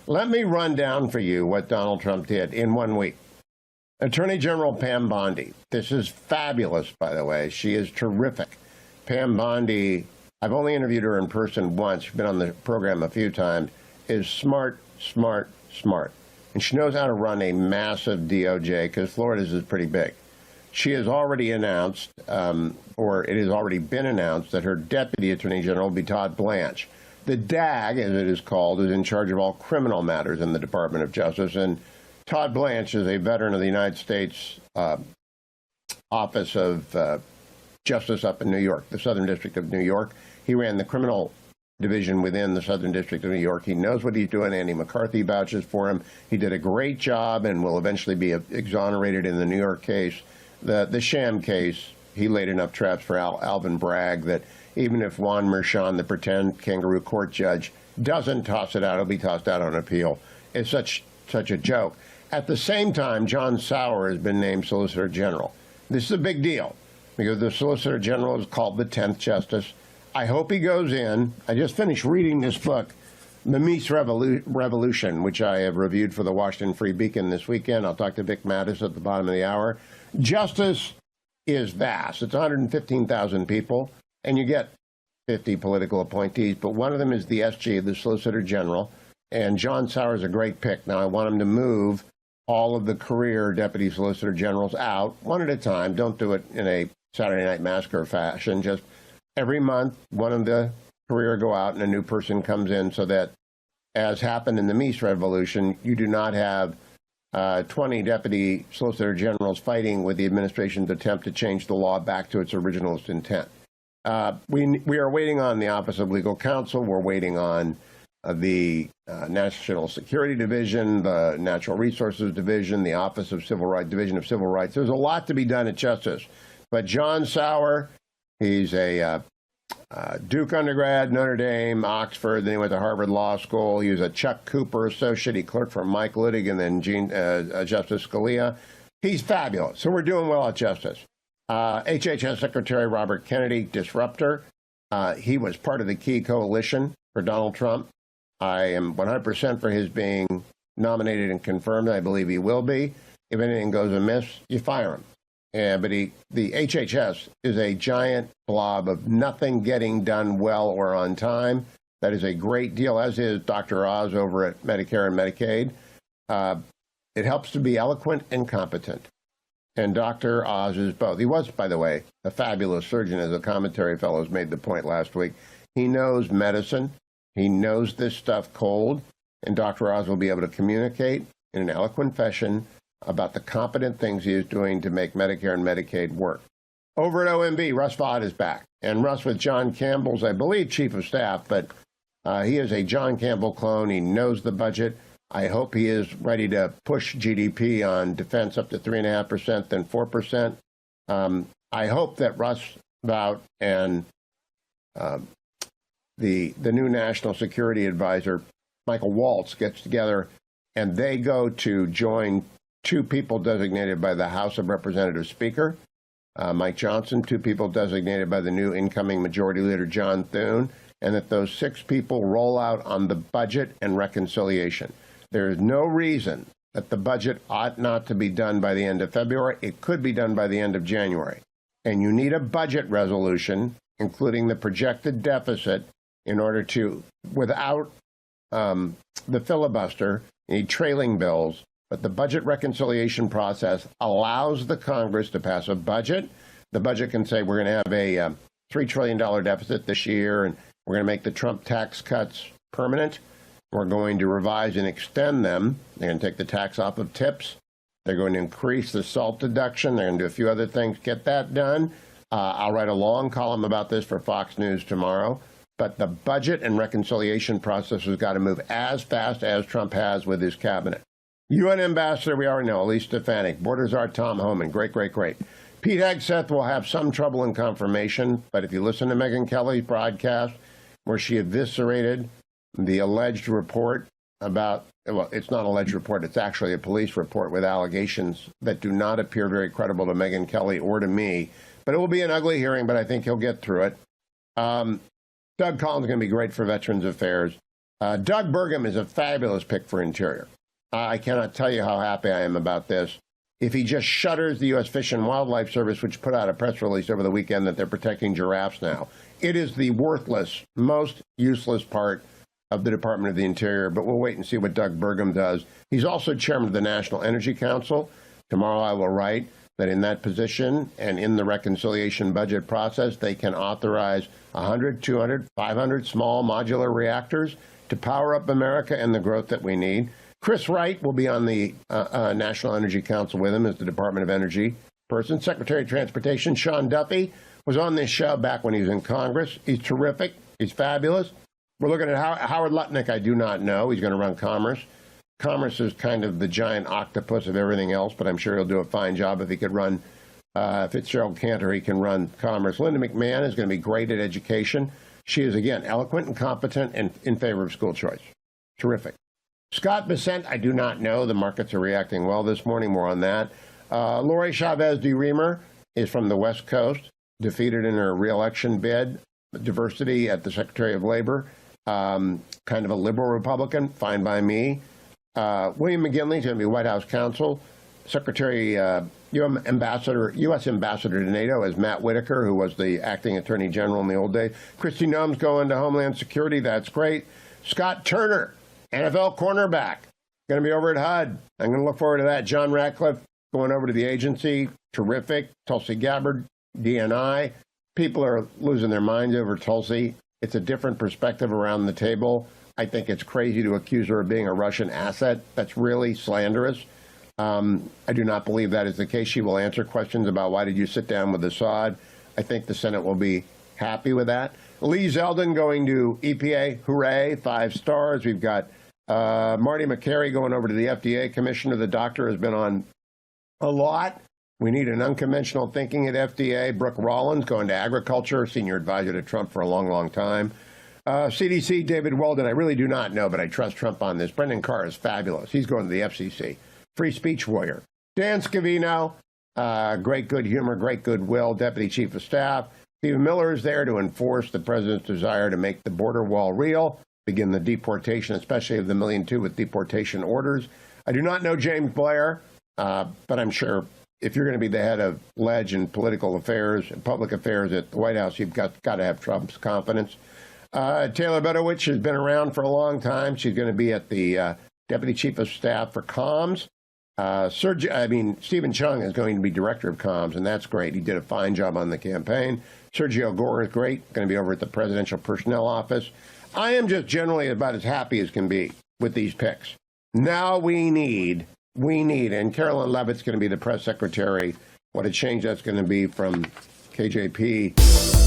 Let me run down for you what Donald Trump did in 1 week. Attorney General Pam Bondi. This is fabulous, by the way. She is terrific. Pam Bondi, I've only interviewed her in person once. She's been on the program a few times. Is smart, smart, smart. And she knows how to run a massive DOJ because Florida's is pretty big. She has already announced, or it has already been announced, that her deputy attorney general will be Todd Blanche. The DAG, as it is called, is in charge of all criminal matters in the Department of Justice. And Todd Blanche is a veteran of the United States Office of Justice up in New York, the Southern District of New York. He ran the criminal division within the Southern District of New York. He knows what he's doing. Andy McCarthy vouches for him. He did a great job and will eventually be exonerated in the New York case. The sham case, he laid enough traps for Alvin Bragg that even if Juan Merchan, the pretend kangaroo court judge, doesn't toss it out, it'll be tossed out on appeal. It's such a joke. At the same time, John Sauer has been named Solicitor General. This is a big deal because the Solicitor General is called the 10th Justice. I hope he goes in. I just finished reading this book, The Mies Revolution, which I have reviewed for the Washington Free Beacon this weekend. I'll talk to Vic Mattis at the bottom of the hour. Justice is vast. It's 115,000 people, and you get 50 political appointees, but one of them is the SG, the Solicitor General, and John Sauer is a great pick. Now, I want him to move all of the career deputy solicitor generals out one at a time. Don't do it in a Saturday Night Massacre fashion. Just every month, one of the career go out and a new person comes in so that, as happened in the Mies Revolution, you do not have 20 deputy solicitor generals fighting with the administration's attempt to change the law back to its originalist intent. We are waiting on the Office of Legal Counsel. We're waiting on the National Security Division, the Natural Resources Division, the Office of Civil Rights, Division of Civil Rights. There's a lot to be done at Justice. But John Sauer, he's a Duke undergrad, Notre Dame, Oxford, then he went to Harvard Law School. He was a Chuck Cooper associate. He clerked for Mike Luttig and then Justice Scalia. He's fabulous. So we're doing well at Justice. HHS Secretary Robert Kennedy, disruptor. He was part of the key coalition for Donald Trump. I am 100% for his being nominated and confirmed. I believe he will be. If anything goes amiss, you fire him. But the HHS is a giant blob of nothing getting done well or on time. That is a great deal, as is Dr. Oz over at Medicare and Medicaid. It helps to be eloquent and competent. And Dr. Oz is both. He was, by the way, a fabulous surgeon, as the commentary fellows made the point last week. He knows medicine. He knows this stuff cold. And Dr. Oz will be able to communicate in an eloquent fashion about the competent things he is doing to make Medicare and Medicaid work. Over at OMB, Russ Vought is back. And Russ with John Campbell's, I believe, chief of staff, but he is a John Campbell clone. He knows the budget. I hope he is ready to push GDP on defense up to 3.5%, then 4%. I hope that Russ Vought and the new National Security Advisor, Michael Waltz, gets together and they go to join two people designated by the House of Representatives Speaker, Mike Johnson, two people designated by the new incoming Majority Leader John Thune, and that those 6 people roll out on the budget and reconciliation. There is no reason that the budget ought not to be done by the end of February. It could be done by the end of January. And you need a budget resolution, including the projected deficit, in order to, without the filibuster, you need trailing bills. But the budget reconciliation process allows the Congress to pass a budget. The budget can say we're going to have a $3 trillion deficit this year, and we're going to make the Trump tax cuts permanent. We're going to revise and extend them. They're going to take the tax off of tips. They're going to increase the SALT deduction. They're going to do a few other things. Get that done. I'll write a long column about this for Fox News tomorrow. But the budget and reconciliation process has got to move as fast as Trump has with his cabinet. UN Ambassador, we already know, Elise Stefanik. Border Czar Tom Homan. Great. Pete Hegseth will have some trouble in confirmation, but if you listen to Megyn Kelly's broadcast, where she eviscerated the alleged report about, well, it's not an alleged report, it's actually a police report with allegations that do not appear very credible to Megyn Kelly or to me. But it will be an ugly hearing, but I think he'll get through it. Doug Collins is going to be great for Veterans Affairs. Doug Burgum is a fabulous pick for Interior. I cannot tell you how happy I am about this. If he just shutters the U.S. Fish and Wildlife Service, which put out a press release over the weekend that they're protecting giraffes now, it is the worthless, most useless part of the Department of the Interior, but we'll wait and see what Doug Burgum does. He's also chairman of the National Energy Council. Tomorrow I will write that in that position and in the reconciliation budget process, they can authorize 100, 200, 500 small modular reactors to power up America and the growth that we need. Chris Wright will be on the National Energy Council with him as the Department of Energy person. Secretary of Transportation Sean Duffy was on this show back when he was in Congress. He's terrific. He's fabulous. We're looking at Howard Lutnick. I do not know. He's going to run Commerce. Commerce is kind of the giant octopus of everything else, but I'm sure he'll do a fine job if he could run. Fitzgerald Cantor, he can run Commerce. Linda McMahon is going to be great at education. She is, again, eloquent and competent and in favor of school choice. Terrific. Scott Bessent, I do not know. The markets are reacting well this morning. More on that. Lori Chavez de Reamer is from the West Coast, defeated in her reelection bid. Diversity at the Secretary of Labor. Kind of a liberal Republican, fine by me. William McGinley is going to be White House counsel. Secretary, U.S. Ambassador to NATO is Matt Whitaker, who was the acting Attorney General in the old days. Kristi Noem's going to Homeland Security. That's great. Scott Turner, NFL cornerback, going to be over at HUD. I'm going to look forward to that. John Ratcliffe going over to the agency. Terrific. Tulsi Gabbard, DNI. People are losing their minds over Tulsi. It's a different perspective around the table. I think it's crazy to accuse her of being a Russian asset. That's really slanderous. I do not believe that is the case. She will answer questions about why did you sit down with Assad. I think the Senate will be happy with that. Lee Zeldin going to EPA. Hooray, 5 stars. We've got Marty McCary going over to the FDA commissioner. The doctor has been on a lot. We need an unconventional thinking at FDA. Brooke Rollins going to agriculture, senior advisor to Trump for a long, long time. CDC, David Weldon, I really do not know, but I trust Trump on this. Brendan Carr is fabulous. He's going to the FCC. Free speech warrior. Dan Scavino, great good humor, great goodwill, deputy chief of staff. Stephen Miller is there to enforce the president's desire to make the border wall real, begin the deportation, especially of the 1.2 million with deportation orders. I do not know James Blair, but I'm sure if you're going to be the head of ledge and political affairs and public affairs at the White House, you've got to have Trump's confidence. Taylor Bedowich has been around for a long time. She's going to be at the deputy chief of staff for comms. Stephen Chung is going to be director of comms, and that's great. He did a fine job on the campaign. Sergio Gore is great, going to be over at the Presidential Personnel Office. I am just generally about as happy as can be with these picks. Now we need, and Carolyn Levitt's going to be the press secretary. What a change that's going to be from KJP.